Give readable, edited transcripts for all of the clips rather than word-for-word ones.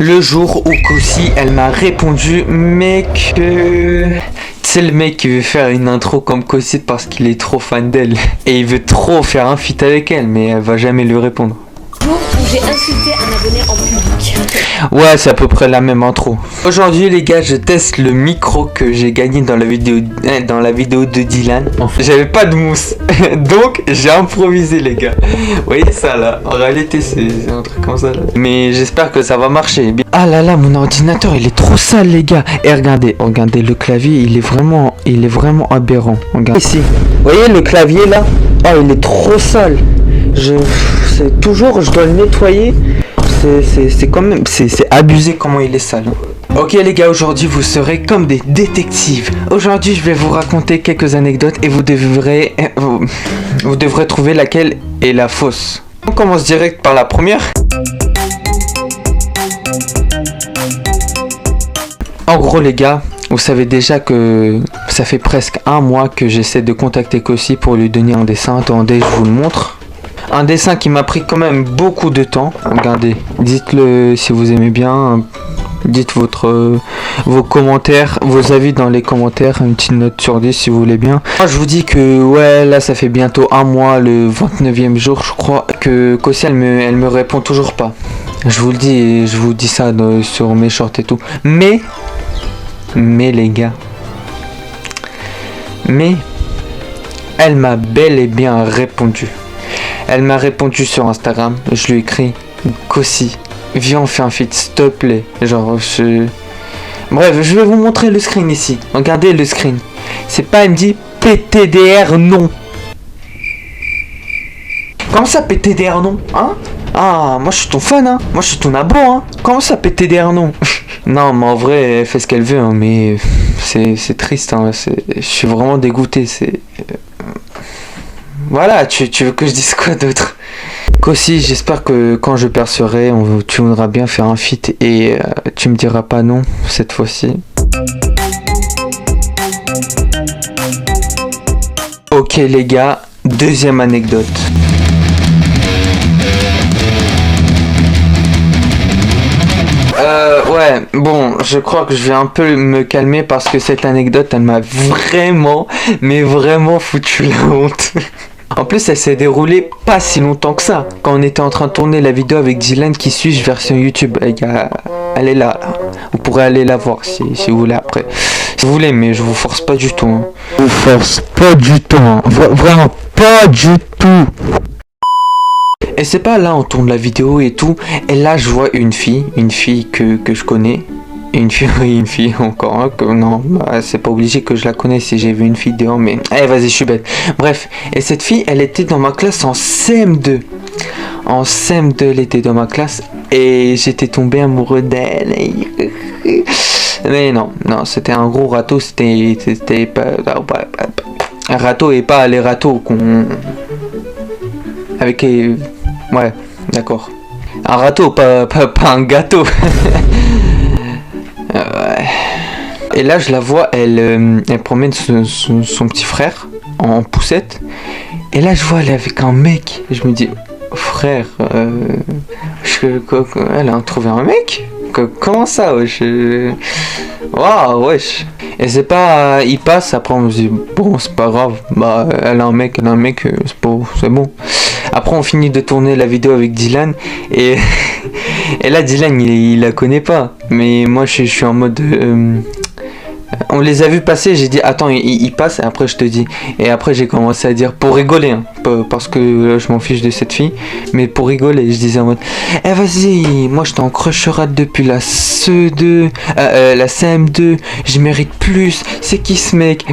Le jour où Kossi, elle m'a répondu, mec, c'est le mec qui veut faire une intro comme Kossi parce qu'il est trop fan d'elle. Et il veut trop faire un feat avec elle, mais elle va jamais lui répondre. Jour où j'ai insulté un abonné en public. Ouais, c'est à peu près la même intro. Aujourd'hui les gars, je teste le micro que j'ai gagné dans la vidéo de Dylan. J'avais pas de mousse, donc j'ai improvisé les gars. Vous voyez ça là? En réalité c'est un truc comme ça là. Mais j'espère que ça va marcher. Ah là là, mon ordinateur il est trop sale les gars. Et regardez le clavier, il est vraiment aberrant. Regardez ici. Vous voyez le clavier là? Oh, il est trop sale. Je dois le nettoyer. C'est quand même, c'est abusé comment il est sale. Ok les gars, aujourd'hui vous serez comme des détectives. Aujourd'hui je vais vous raconter quelques anecdotes et vous devrez trouver laquelle est la fausse. On commence direct par la première. En gros les gars, vous savez déjà que ça fait presque un mois que j'essaie de contacter Kossi pour lui donner un dessin. Attendez, je vous le montre. Un dessin qui m'a pris quand même beaucoup de temps. Regardez, dites-le si vous aimez bien. Dites vos commentaires, vos avis dans les commentaires. Une petite note sur 10 si vous voulez bien. Moi je vous dis que ouais, là ça fait bientôt un mois, le 29e jour je crois, que Kossi elle me répond toujours pas. Je vous le dis et je vous dis ça sur mes shorts et tout. Mais les gars, elle m'a bel et bien répondu. Elle m'a répondu sur Instagram, je lui ai écrit Kossi, viens on fait un feat, s'il te plaît. Bref, je vais vous montrer le screen ici. Regardez le screen. C'est pas, elle me dit PTDR non. Comment ça PTDR non? Hein? Ah, moi je suis ton fan, hein. Moi je suis ton abo, hein. Comment ça PTDR non? Non, mais en vrai, elle fait ce qu'elle veut, hein, mais c'est triste, hein. Je suis vraiment dégoûté, Voilà, tu veux que je dise quoi d'autre? Kossi, j'espère que quand je percerai, tu voudras bien faire un feat et tu me diras pas non cette fois-ci. Ok les gars, deuxième anecdote. Ouais, bon, je crois que je vais un peu me calmer parce que cette anecdote, elle m'a vraiment foutu la honte. En plus, elle s'est déroulée pas si longtemps que ça. Quand on était en train de tourner la vidéo avec Dylan qui suis-je version YouTube. Elle est là. Vous pourrez aller la voir si vous voulez après. Si vous voulez, mais je vous force pas du tout. Hein. Je vous force pas du tout. Hein. Vraiment pas du tout. Et c'est pas là, on tourne la vidéo et tout. Et là, je vois une fille que je connais. Une fille encore, hein, que non, bah, c'est pas obligé que je la connaisse si j'ai vu une fille dehors, mais allez, vas-y, je suis bête. Bref, et cette fille, elle était dans ma classe en CM2. En CM2, elle était dans ma classe et j'étais tombé amoureux d'elle. Mais non, c'était un gros râteau, c'était pas un râteau et pas les râteaux qu'on avec ouais, d'accord. Un râteau, pas un gâteau. Et là je la vois, elle promène son petit frère en poussette. Et là je vois elle est avec un mec. Et je me dis frère, elle a trouvé un mec. Comment ça wesh? Waouh wesh. Et c'est pas, il passe, après on me dit bon c'est pas grave, bah elle a un mec, c'est bon. Après on finit de tourner la vidéo avec Dylan et là Dylan il la connaît pas, mais moi je suis en mode on les a vus passer, j'ai dit attends il passe et après je te dis, et après j'ai commencé à dire pour rigoler, hein, parce que je m'en fiche de cette fille, mais pour rigoler je disais en mode vas-y, moi je t'en crusheratte depuis la CE2, la CM2, je mérite plus, c'est qui ce mec?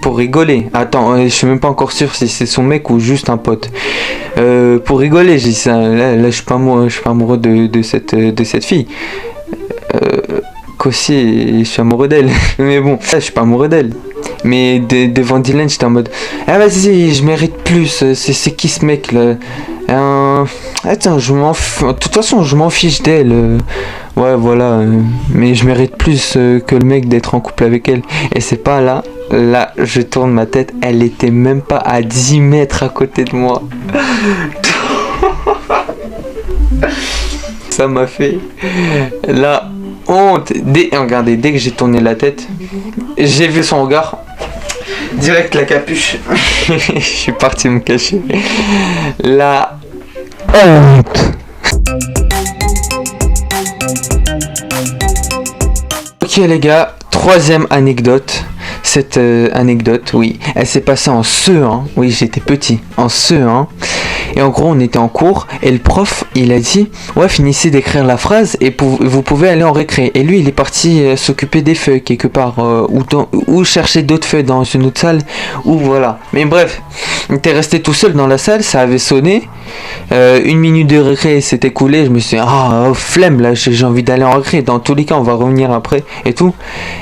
Pour rigoler, attends, je suis même pas encore sûr si c'est son mec ou juste un pote. Pour rigoler, je dis ça, là je suis pas amoureux de cette fille. Kossi, je suis amoureux d'elle. Mais bon, là, je suis pas amoureux d'elle. Mais devant Dylan, j'étais en mode vas-y, je mérite plus. C'est qui ce mec là? Attends, de toute façon, je m'en fiche d'elle. Ouais, voilà. Mais je mérite plus que le mec d'être en couple avec elle. Et c'est pas là. Là, je tourne ma tête. Elle était même pas à 10 mètres à côté de moi. Ça m'a fait la honte. Regardez, dès que j'ai tourné la tête, j'ai vu son regard. Direct la capuche. Je suis parti me cacher. La honte. Ok les gars, troisième anecdote. Cette anecdote, oui, elle s'est passée en CE1. Oui, j'étais petit, en CE1. Et en gros, on était en cours et le prof, il a dit ouais, finissez d'écrire la phrase et vous pouvez aller en récré. Et lui, il est parti s'occuper des feuilles quelque part ou chercher d'autres feuilles dans une autre salle ou voilà. Mais bref, il était resté tout seul dans la salle, ça avait sonné. 1 minute de récré s'est écoulée. Je me suis dit flemme là, j'ai envie d'aller en récré. Dans tous les cas, on va revenir après et tout.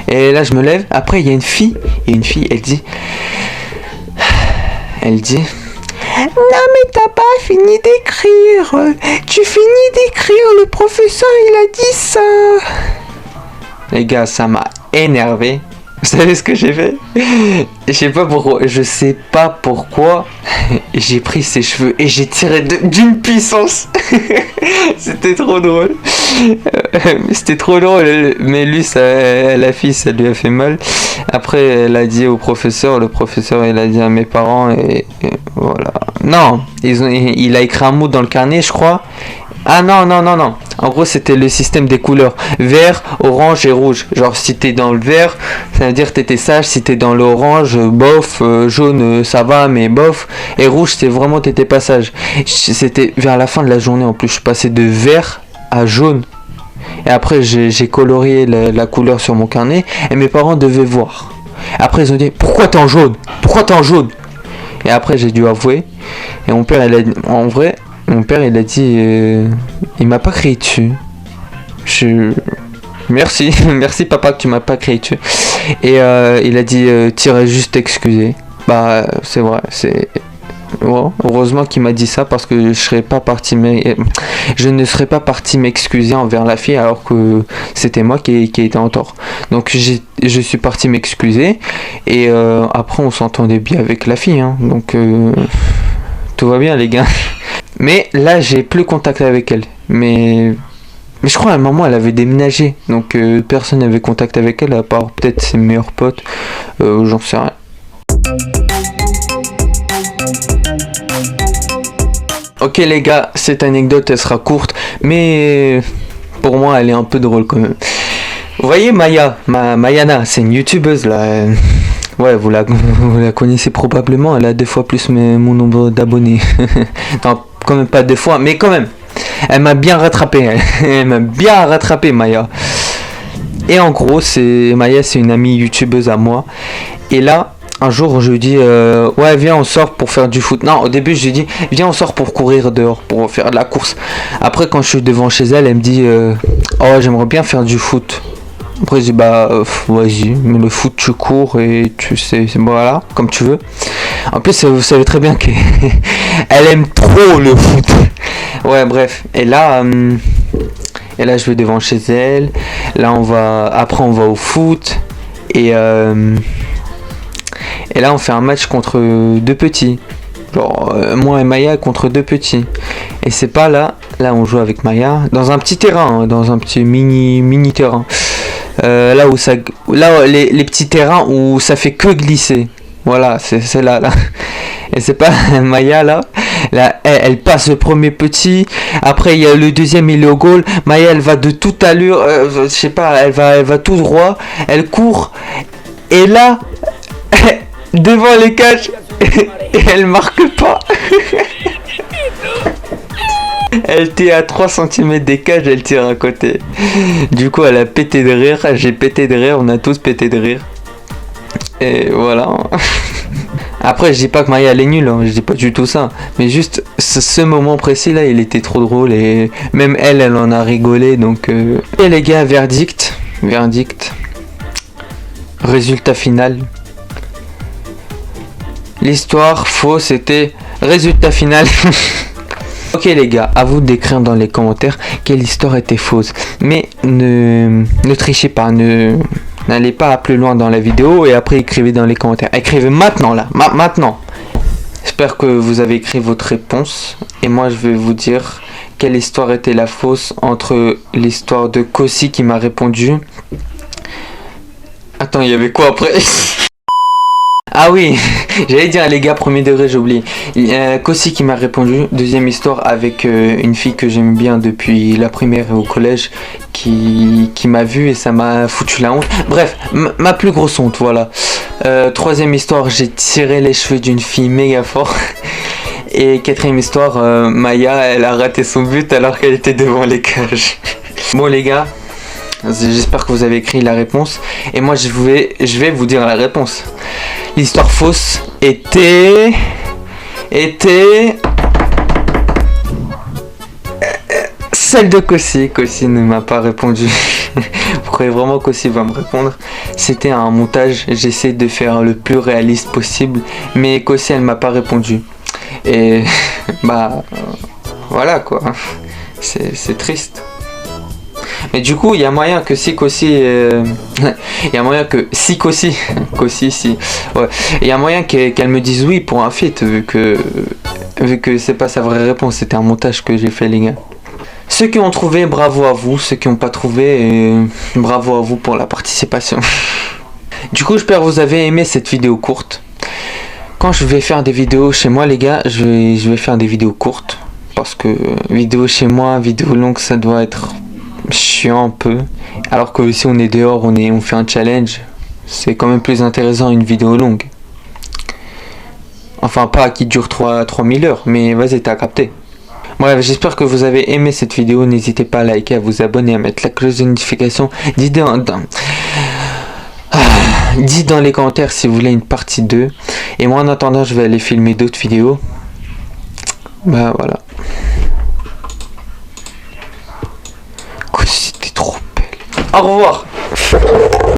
Et là, je me lève. Après, il y a une fille elle dit non mais t'as pas fini d'écrire. Tu finis d'écrire, le professeur il a dit ça. Les gars, ça m'a énervé. Vous savez ce que j'ai fait? Je sais pas pourquoi j'ai pris ses cheveux et j'ai tiré d'une puissance. C'était trop drôle. C'était trop drôle. Mais lui, la fille, ça lui a fait mal. Après, elle a dit au professeur. Le professeur, il a dit à mes parents et voilà. Non, il a écrit un mot dans le carnet, je crois. Ah non. En gros, c'était le système des couleurs. Vert, orange et rouge. Genre, si t'es dans le vert, ça veut dire que t'étais sage. Si t'es dans l'orange, bof. Jaune, ça va, mais bof. Et rouge, c'est vraiment t'étais pas sage. C'était vers la fin de la journée en plus. Je suis passé de vert à jaune. Et après, j'ai colorié la couleur sur mon carnet. Et mes parents devaient voir. Après, ils ont dit, pourquoi t'es en jaune? Et après, j'ai dû avouer. Et mon père, en vrai... Mon père, il a dit, il m'a pas crié dessus. Merci papa que tu m'as pas crié dessus. Et il a dit, t'irais juste t'excuser. Bah, c'est vrai, c'est... Bon, heureusement qu'il m'a dit ça parce que je ne serais pas parti m'excuser envers la fille alors que c'était moi qui était en tort. Donc je suis parti m'excuser et après on s'entendait bien avec la fille. Hein, donc tout va bien les gars. Mais là, j'ai plus contact avec elle. Mais je crois à un moment, elle avait déménagé. Donc, personne n'avait contact avec elle, à part peut-être ses meilleurs potes. J'en sais rien. Ok les gars, cette anecdote, elle sera courte. Mais pour moi, elle est un peu drôle quand même. Vous voyez Mayana, c'est une youtubeuse là. Ouais, vous la connaissez probablement. Elle a 2 fois plus mon nombre d'abonnés. Non, quand même pas 2 fois, mais quand même. Elle m'a bien rattrapé. Elle m'a bien rattrapé, Maya. Et en gros, Maya, c'est une amie youtubeuse à moi. Et là, un jour, je lui dis ouais, viens, on sort pour faire du foot. Non, au début, je lui dis viens, on sort pour courir dehors, pour faire de la course. Après, quand je suis devant chez elle, elle me dit oh, j'aimerais bien faire du foot. Après je dis vas-y, mais le foot tu cours et tu sais, voilà, comme tu veux. En plus vous savez très bien qu'elle aime trop le foot. Ouais bref, et là je vais devant chez elle. Là après on va au foot et là on fait un match contre 2 petits. Genre moi et Maya contre 2 petits. Et c'est pas là on joue avec Maya dans un petit terrain, dans un petit mini terrain. Là les petits terrains où ça fait que glisser. Voilà, c'est là. Et c'est pas Maya là, elle passe le premier petit. Après il y a le deuxième, il est au goal. Maya elle va de toute allure, je sais pas, elle va tout droit. Elle court et là devant les cages et elle marque pas. Elle était à 3 cm des cages, elle tire à côté. Du coup, elle a pété de rire, j'ai pété de rire, on a tous pété de rire. Et voilà. Après, je dis pas que Maya elle est nulle, hein, je dis pas du tout ça. Mais juste, ce moment précis là, il était trop drôle et même elle en a rigolé. Donc, Et les gars, verdict. Résultat final. L'histoire fausse, c'était résultat final. Ok les gars, à vous d'écrire dans les commentaires quelle histoire était fausse. Mais ne trichez pas, n'allez pas plus loin dans la vidéo et après écrivez dans les commentaires. Écrivez maintenant là, maintenant. J'espère que vous avez écrit votre réponse. Et moi, je vais vous dire quelle histoire était la fausse entre l'histoire de Kossi qui m'a répondu. Attends, il y avait quoi après? Ah oui, j'allais dire les gars, premier degré, j'ai oublié. Kossi qui m'a répondu. Deuxième histoire avec une fille que j'aime bien depuis la primaire et au collège qui m'a vu et ça m'a foutu la honte. Bref, ma plus grosse honte, voilà. Troisième histoire, j'ai tiré les cheveux d'une fille méga fort. Et quatrième histoire, Maya, elle a raté son but alors qu'elle était devant les cages. Bon les gars, j'espère que vous avez écrit la réponse. Et moi je vais vous dire la réponse. L'histoire fausse était celle de Kossi. Kossi ne m'a pas répondu. Vous croyez vraiment que Kossi va me répondre? C'était un montage, j'essaie de faire le plus réaliste possible, mais Kossi elle m'a pas répondu. Et bah voilà quoi, c'est triste. Mais du coup, il y a moyen que si Kossi, il y a moyen que si Kossi, si, ouais, il y a moyen qu'elle me dise oui pour un feat vu que c'est pas sa vraie réponse, c'était un montage que j'ai fait les gars. Ceux qui ont trouvé, bravo à vous. Ceux qui n'ont pas trouvé, bravo à vous pour la participation. Du coup, j'espère que vous avez aimé cette vidéo courte. Quand je vais faire des vidéos chez moi les gars, je vais faire des vidéos courtes. Parce que vidéo chez moi, vidéo longue, ça doit être chiant un peu. Alors que si on est dehors, on fait un challenge, c'est quand même plus intéressant une vidéo longue. Enfin pas qui dure 3000 heures, mais vas-y t'as capté. Bref, j'espère que vous avez aimé cette vidéo. N'hésitez pas à liker, à vous abonner, à mettre la cloche de notification. Dites dans les commentaires si vous voulez une partie 2. Et moi en attendant je vais aller filmer d'autres vidéos. Bah voilà. C'était trop belle. Au revoir.